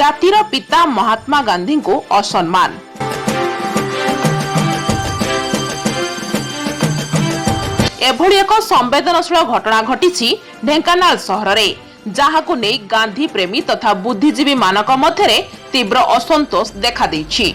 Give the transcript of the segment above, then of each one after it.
ଜାତିର ପିତା ମହାତ୍ମା ଗାନ୍ଧୀଙ୍କୁ ଅସମ୍ମାନ। ଏଭଳି ଏକ ସମ୍ବେଦନଶୀଳ ଘଟଣା ଘଟିଛି ଢେଙ୍କାନାଳ ସହରରେ, ଯାହାକୁ ନେଇ ଗାନ୍ଧୀ ପ୍ରେମୀ ତଥା ବୁଦ୍ଧିଜୀବୀ ମାନଙ୍କ ମଧ୍ୟରେ ତୀବ୍ର ଅସନ୍ତୋଷ ଦେଖାଦେଇଛି।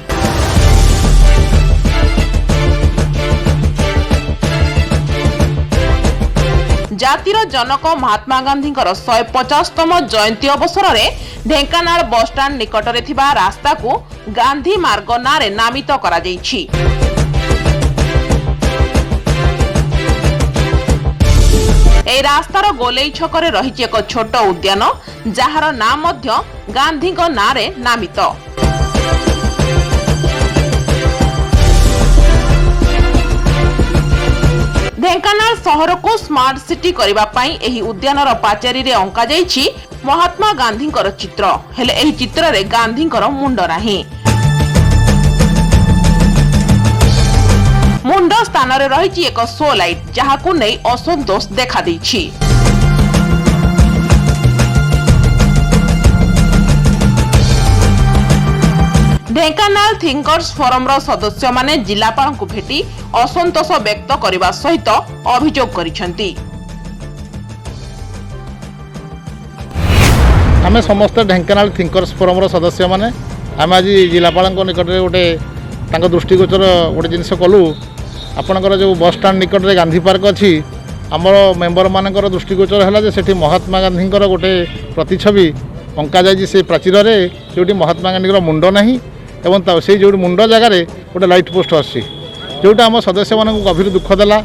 ଜାତିର ଜନକ ମହାତ୍ମା ଗାନ୍ଧୀଙ୍କର 150ତମ ଜୟନ୍ତୀ ଅବସରରେ ଢେଙ୍କାନାଳ ବସଷ୍ଟାଣ୍ଡ ନିକଟରେ ଥିବା ରାସ୍ତାକୁ ଗାନ୍ଧୀ ମାର୍ଗ ନାଁରେ ନାମିତ କରାଯାଇଛି। ଏହି ରାସ୍ତାର ଗୋଲେଇ ଛକରେ ରହିଛି ଏକ ଛୋଟ ଉଦ୍ୟାନ, ଯାହାର ନାଁ ମଧ୍ୟ ଗାନ୍ଧୀଙ୍କ ନାଁରେ ନାମିତ। ଢେଙ୍କାନାଳ ସହରକୁ ସ୍ମାର୍ଟ ସିଟି କରିବା ପାଇଁ ଏହି ଉଦ୍ୟାନର ପାଚେରୀରେ ଅଙ୍କା ଯାଇଛି ମହାତ୍ମା ଗାନ୍ଧୀଙ୍କର ଚିତ୍ର, ହେଲେ ଏହି ଚିତ୍ରରେ ଗାନ୍ଧୀଙ୍କର ମୁଣ୍ଡ ନାହିଁ। ମୁଣ୍ଡ ସ୍ଥାନରେ ରହିଛି ଏକ ଶୋ ଲାଇଟ୍, ଯାହାକୁ ନେଇ ଅସନ୍ତୋଷ ଦେଖାଦେଇଛି। ଢେଙ୍କାନାଳ ଥିଙ୍କର୍ସ ଫୋରମର ସଦସ୍ୟମାନେ ଜିଲ୍ଲାପାଳଙ୍କୁ ଭେଟି ଅସନ୍ତୋଷ ବ୍ୟକ୍ତ କରିବା ସହିତ ଅଭିଯୋଗ କରିଛନ୍ତି। ଆମେ ସମସ୍ତ ଢେଙ୍କାନାଳ ଥିଙ୍କର୍ସ ଫୋରମର ସଦସ୍ୟମାନେ ଆମେ ଆଜି ଜିଲ୍ଲାପାଳଙ୍କ ନିକଟରେ ଗୋଟେ ତାଙ୍କ ଦୃଷ୍ଟିଗୋଚର ଗୋଟେ ଜିନିଷ କଲୁ। ଆପଣଙ୍କର ଯେଉଁ ବସଷ୍ଟାଣ୍ଡ ନିକଟରେ ଗାନ୍ଧୀ ପାର୍କ ଅଛି, ଆମର ମେମ୍ବରମାନଙ୍କର ଦୃଷ୍ଟିଗୋଚର ହେଲା ଯେ ସେଠି ମହାତ୍ମା ଗାନ୍ଧୀଙ୍କର ଗୋଟେ ପ୍ରତିଛବି ଅଙ୍କାଯାଇଛି ସେ ପ୍ରାଚୀରରେ, ଯେଉଁଠି ମହାତ୍ମା ଗାନ୍ଧୀଙ୍କର ମୁଣ୍ଡ ନାହିଁ ଏବଂ ସେଇ ଯେଉଁ ମୁଣ୍ଡ ଜାଗାରେ ଗୋଟେ ଲାଇଟ୍ ପୋଷ୍ଟ ଆସୁଛି, ଯେଉଁଟା ଆମ ସଦସ୍ୟମାନଙ୍କୁ ଗଭୀର ଦୁଃଖ ଦେଲା।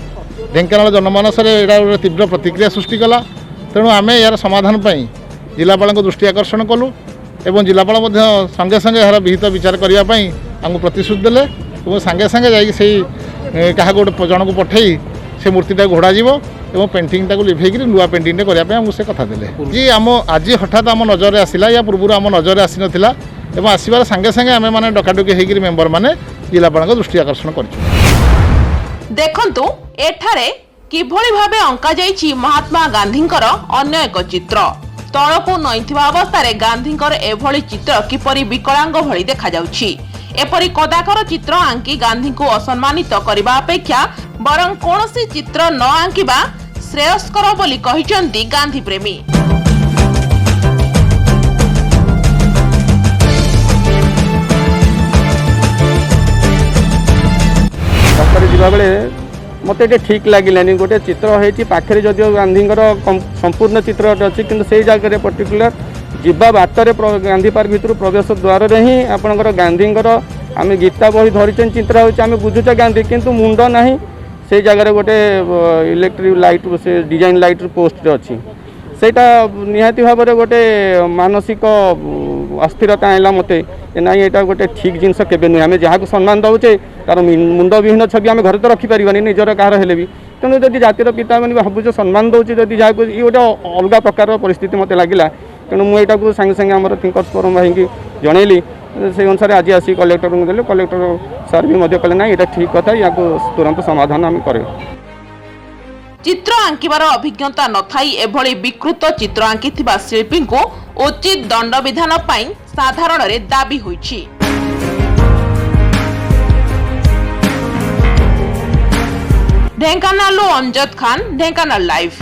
ଢେଙ୍କାନାଳ ଜନମାନସରେ ଏଇଟା ଗୋଟେ ତୀବ୍ର ପ୍ରତିକ୍ରିୟା ସୃଷ୍ଟି କଲା। ତେଣୁ ଆମେ ଏହାର ସମାଧାନ ପାଇଁ ଜିଲ୍ଲାପାଳଙ୍କ ଦୃଷ୍ଟି ଆକର୍ଷଣ କଲୁ ଏବଂ ଜିଲ୍ଲାପାଳ ମଧ୍ୟ ସଙ୍ଗେ ସଙ୍ଗେ ଏହାର ବିହିତ ବିଚାର କରିବା ପାଇଁ ଆମକୁ ପ୍ରତିଶ୍ରୁତି ଦେଲେ ଏବଂ ସାଙ୍ଗେ ସାଙ୍ଗେ ଯାଇକି ସେଇ କାହାକୁ ଗୋଟେ ଜଣକୁ ପଠାଇ ସେ ମୂର୍ତ୍ତିଟାକୁ ଘୋଡ଼ାଯିବ ଏବଂ ପେଣ୍ଟିଂଟାକୁ ଲିଭେଇକିରି ନୂଆ ପେଣ୍ଟିଂଟେ କରିବା ପାଇଁ ଆମକୁ ସେ କଥା ଦେଲେ। ଆଜି ହଠାତ୍ ଆମ ନଜରରେ ଆସିଲା, ୟା ପୂର୍ବରୁ ଆମ ନଜରରେ ଆସିନଥିଲା ଏବଂ ଆସିବାର ସାଙ୍ଗେ ସାଙ୍ଗେ ଆମେ ମାନେ ଡକାଡକି ହେଇକିରି ମେମ୍ବରମାନେ ଜିଲ୍ଲାପାଳଙ୍କ ଦୃଷ୍ଟି ଆକର୍ଷଣ କରିଛୁ। ଦେଖନ୍ତୁ ଏଠାରେ କିଭଳି ଭାବେ ଅଙ୍କା ଯାଇଛି ମହାତ୍ମା ଗାନ୍ଧୀଙ୍କର ଅନ୍ୟ ଏକ ଚିତ୍ର। ତଳକୁ ନଇଁଥିବା ଅବସ୍ଥାରେ ଗାନ୍ଧୀଙ୍କର ଏଭଳି ଚିତ୍ର କିପରି ବିକଳାଙ୍ଗ ଭଳି ଦେଖାଯାଉଛି। ଏପରି କଦାକାର ଚିତ୍ର ଆଙ୍କି ଗାନ୍ଧୀଙ୍କୁ ଅସମ୍ମାନିତ କରିବା ଅପେକ୍ଷା ବରଂ କୌଣସି ଚିତ୍ର ନ ଆଙ୍କିବା ଶ୍ରେୟସ୍କର ବୋଲି କହିଛନ୍ତି ଗାନ୍ଧୀ ପ୍ରେମୀ। ରାସ୍ତାରେ ଯିବାବେଳେ ମୋତେ ଏଠି ଠିକ୍ ଲାଗିଲାନି। ଗୋଟେ ଚିତ୍ର ହେଇଛି ପାଖରେ, ଯଦିଓ ଗାନ୍ଧୀଙ୍କର ସମ୍ପୂର୍ଣ୍ଣ ଚିତ୍ରଟେ ଅଛି, କିନ୍ତୁ ସେଇ ଜାଗାରେ ପର୍ଟିକୁଲାର ଯିବା ବାଟରେ ଗାନ୍ଧୀ ପାର୍କ ଭିତରୁ ପ୍ରବେଶ ଦ୍ୱାରରେ ହିଁ ଆପଣଙ୍କର ଗାନ୍ଧୀଙ୍କର ଆମେ ଗୀତା ବହି ଧରିଛନ୍ତି ଚିତ୍ର ହେଉଛି, ଆମେ ବୁଝୁଛେ ଗାନ୍ଧୀ, କିନ୍ତୁ ମୁଣ୍ଡ ନାହିଁ। ସେଇ ଜାଗାରେ ଗୋଟେ ଇଲେକ୍ଟ୍ରିକ୍ ଲାଇଟ୍, ସେ ଡିଜାଇନ୍ ଲାଇଟ୍ର ପୋଷ୍ଟରେ ଅଛି। ସେଇଟା ନିହାତି ଭାବରେ ଗୋଟେ ମାନସିକ ଅସ୍ଥିରତା ଆଣିଲା ମୋତେ, ନାଇଁ ଏଇଟା ଗୋଟେ ଠିକ୍ ଜିନିଷ କେବେ ନୁହେଁ। ଆମେ ଯାହାକୁ ସମ୍ମାନ ଦେଉଛେ ତାର ମୁଣ୍ଡବିହୀନ ଛବି ଆମେ ଘରେ ତ ରଖିପାରିବାନି, ନିଜର କାହାର ହେଲେ ବି। ତେଣୁ ଯଦି ଜାତିର ପିତା ମାନେ ଭାବୁଛୁ ସମ୍ମାନ ଦେଉଛି, ଯଦି ଯାହାକୁ ଇଏ ଗୋଟେ ଅଲଗା ପ୍ରକାରର ପରିସ୍ଥିତି ମୋତେ ଲାଗିଲା। ତେଣୁ ମୁଁ ଏଇଟାକୁ ସାଙ୍ଗେ ସାଙ୍ଗେ ଆମର ଥିଙ୍କର୍ସ ଫୋରମ୍ ଭାଇକି ଜଣେଇଲି। ସେଇ ଅନୁସାରେ ଆଜି ଆସି କଲେକ୍ଟରଙ୍କୁ ଦେଲେ, କଲେକ୍ଟର ସାର୍ ବି ମଧ୍ୟ କହିଲେ ନାଇଁ ଏଇଟା ଠିକ୍ କଥା, ୟାକୁ ତୁରନ୍ତ ସମାଧାନ ଆମେ କରିବୁ। ଚିତ୍ର ଆଙ୍କିବାର ଅଭିଜ୍ଞତା ନଥାଇ ଏଭଳି ବିକୃତ ଚିତ୍ର ଆଙ୍କିଥିବା ଶିଳ୍ପୀଙ୍କୁ ଉଚିତ ଦଣ୍ଡବିଧାନ ପାଇଁ ସାଧାରଣରେ ଦାବି ହୋଇଛି। ଢେଙ୍କାନାଳରୁ ଅମଜଦ ଖାନ, ଢେଙ୍କାନାଳ ଲାଇଭ୍।